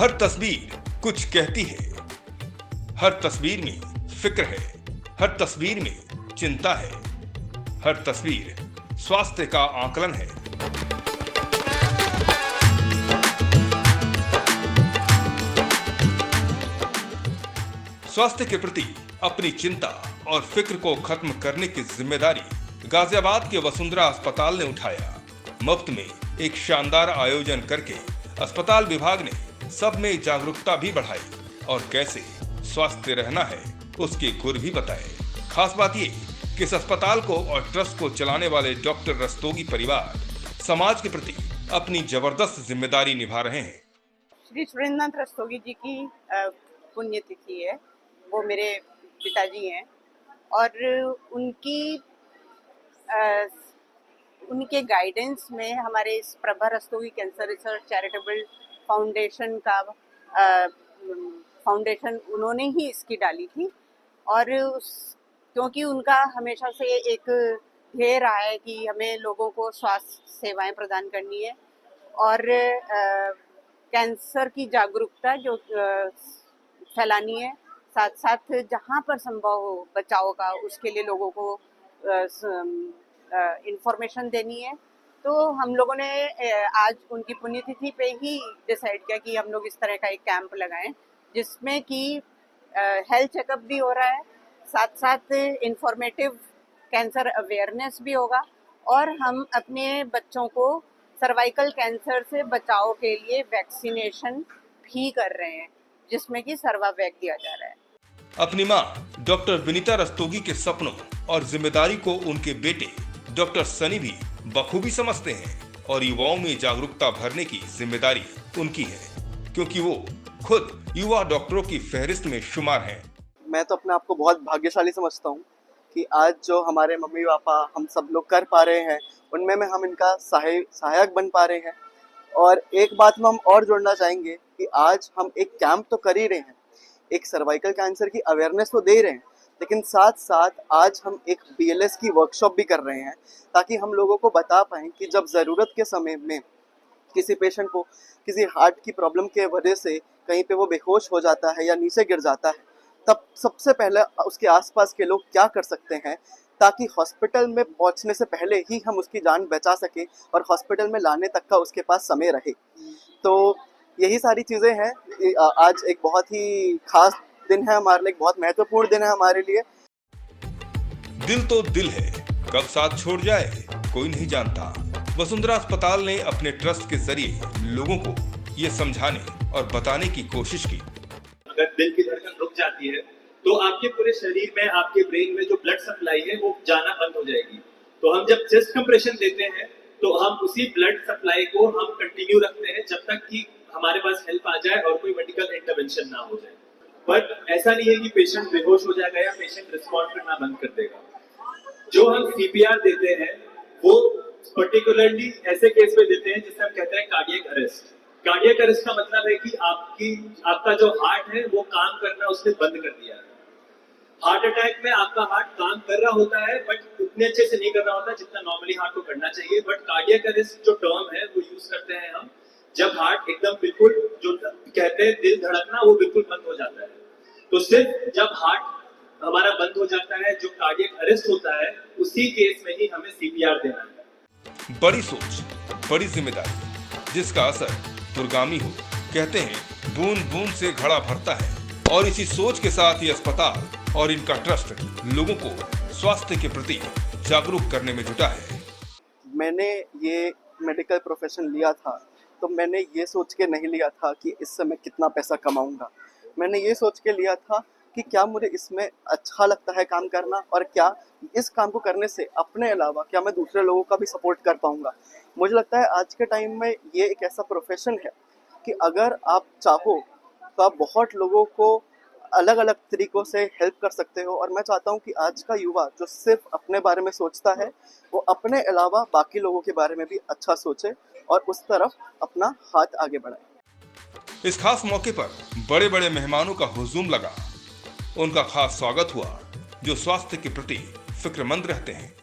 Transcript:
हर तस्वीर कुछ कहती है, हर तस्वीर में फिक्र है, हर तस्वीर में चिंता है, हर तस्वीर स्वास्थ्य का आकलन है। स्वास्थ्य के प्रति अपनी चिंता और फिक्र को खत्म करने की जिम्मेदारी गाजियाबाद के वसुंधरा अस्पताल ने उठाया। मुफ्त में एक शानदार आयोजन करके अस्पताल विभाग ने सब में जागरूकता भी बढ़ाई और कैसे स्वस्थ रहना है उसके गुर भी बताए। खास बात ये कि इस अस्पताल को और ट्रस्ट को चलाने वाले डॉक्टर रस्तोगी परिवार समाज के प्रति अपनी जबरदस्त जिम्मेदारी निभा रहे हैं। श्री सुरेंद्रनाथ रस्तोगी जी की पुण्यतिथि है, वो मेरे पिताजी हैं और उनके गाइडेंस में हमारे इस Prabha Rastogi cancer research charitable foundation का फाउंडेशन उन्होंने ही इसकी डाली थी। और क्योंकि उनका हमेशा से एक ध्येय रहा है कि हमें लोगों को स्वास्थ्य सेवाएं प्रदान करनी है और कैंसर की जागरूकता जो फैलानी है, साथ साथ जहाँ पर संभव हो बचाव का उसके लिए लोगों को इंफॉर्मेशन देनी है। तो हम लोगों ने आज उनकी पुण्यतिथि पे ही डिसाइड किया कि हम लोग इस तरह का एक कैंप लगाएं जिसमें कि हेल्थ चेकअप भी हो रहा है, साथ साथ इंफॉर्मेटिव कैंसर अवेयरनेस भी होगा और हम अपने बच्चों को सर्वाइकल कैंसर से बचाव के लिए वैक्सीनेशन भी कर रहे हैं जिसमें कि सर्वावैक दिया जा रहा है। अपनी मां डॉक्टर विनीता रस्तोगी के सपनों और जिम्मेदारी को उनके बेटे डॉक्टर सनी भी बखूबी समझते हैं और युवाओं में जागरूकता भरने की जिम्मेदारी उनकी है क्योंकि वो खुद युवा डॉक्टरों की फहरिस्त में शुमार हैं। मैं तो अपने आप को बहुत भाग्यशाली समझता हूँ कि आज जो हमारे मम्मी पापा हम सब लोग कर पा रहे हैं उनमें में हम इनका सहायक बन पा रहे हैं। और एक बात में हम और जोड़ना चाहेंगे कि आज हम एक कैंप तो कर ही रहे हैं, एक सर्वाइकल कैंसर की अवेयरनेस तो दे रहे हैं, लेकिन साथ साथ आज हम एक BLS की वर्कशॉप भी कर रहे हैं ताकि हम लोगों को बता पाएं कि जब ज़रूरत के समय में किसी पेशेंट को किसी हार्ट की प्रॉब्लम के वजह से कहीं पे वो बेहोश हो जाता है या नीचे गिर जाता है, तब सबसे पहले उसके आसपास के लोग क्या कर सकते हैं ताकि हॉस्पिटल में पहुंचने से पहले ही हम उसकी जान बचा सकें और हॉस्पिटल में लाने तक का उसके पास समय रहे। तो यही सारी चीज़ें हैं। आज एक बहुत ही खास दिन है हमारे लिए, बहुत महत्वपूर्ण दिन है हमारे लिए। दिल तो दिल है, कब साथ छोड़ जाए कोई नहीं जानता। वसुंधरा अस्पताल ने अपने ट्रस्ट के जरिए लोगों को ये समझाने और बताने की कोशिश की। अगर दिल की धड़कन रुक जाती है तो आपके पूरे शरीर में, आपके ब्रेन में जो ब्लड सप्लाई है वो जाना बंद हो जाएगी। तो हम जब चेस्ट कंप्रेशन देते हैं तो हम उसी ब्लड सप्लाई को हम कंटिन्यू रखते हैं जब तक कि हमारे पास हेल्प आ जाए और कोई मेडिकल इंटरवेंशन ना हो जाए। बट ऐसा नहीं है कि पेशेंट बेहोश हो जाएगा या पेशेंट रिस्पॉन्ड करना बंद कर देगा। जो हम CPR देते हैं वो पर्टिकुलरली ऐसे केस में देते हैं जिसे हम कहते हैं कार्डियक अरेस्ट। कार्डियक अरेस्ट का मतलब है कि आपका जो हार्ट है वो काम करना उसने बंद कर दिया है। हार्ट अटैक में आपका हार्ट काम कर रहा होता है बट उतने अच्छे से नहीं कर रहा होता जितना नॉर्मली हार्ट को करना चाहिए। बट कार्डियक अरेस्ट जो टर्म है वो यूज करते हैं हम जब हार्ट एकदम बिल्कुल, जो कहते हैं दिल धड़कना, वो बिल्कुल बंद हो जाता है। तो सिर्फ जब हार्ट हमारा बंद हो जाता है, जो कार्डियक अरेस्ट होता है, उसी केस में ही हमें CPR देना है। बड़ी सोच, बड़ी जिम्मेदारी, जिसका असर दूरगामी हो। कहते हैं बूंद बूंद से घड़ा भरता है और इसी सोच के साथ ये अस्पताल और इनका ट्रस्ट लोगों को स्वास्थ्य के प्रति जागरूक करने में जुटा है। मैंने ये मेडिकल प्रोफेशन लिया था तो मैंने ये सोच के नहीं लिया था कि इससे मैं कितना पैसा कमाऊंगा। मैंने ये सोच के लिया था कि क्या मुझे इसमें अच्छा लगता है काम करना और क्या इस काम को करने से अपने अलावा क्या मैं दूसरे लोगों का भी सपोर्ट कर पाऊंगा। मुझे लगता है आज के टाइम में ये एक ऐसा प्रोफेशन है कि अगर आप चाहो तो आप बहुत लोगों को अलग अलग तरीक़ों से हेल्प कर सकते हो। और मैं चाहता हूँ कि आज का युवा जो सिर्फ अपने बारे में सोचता है वो अपने अलावा बाकी लोगों के बारे में भी अच्छा सोचे और उस तरफ अपना हाथ आगे बढ़ाए। इस खास मौके पर बड़े बड़े मेहमानों का हुजूम लगा। उनका खास स्वागत हुआ जो स्वास्थ्य के प्रति फिक्रमंद रहते हैं।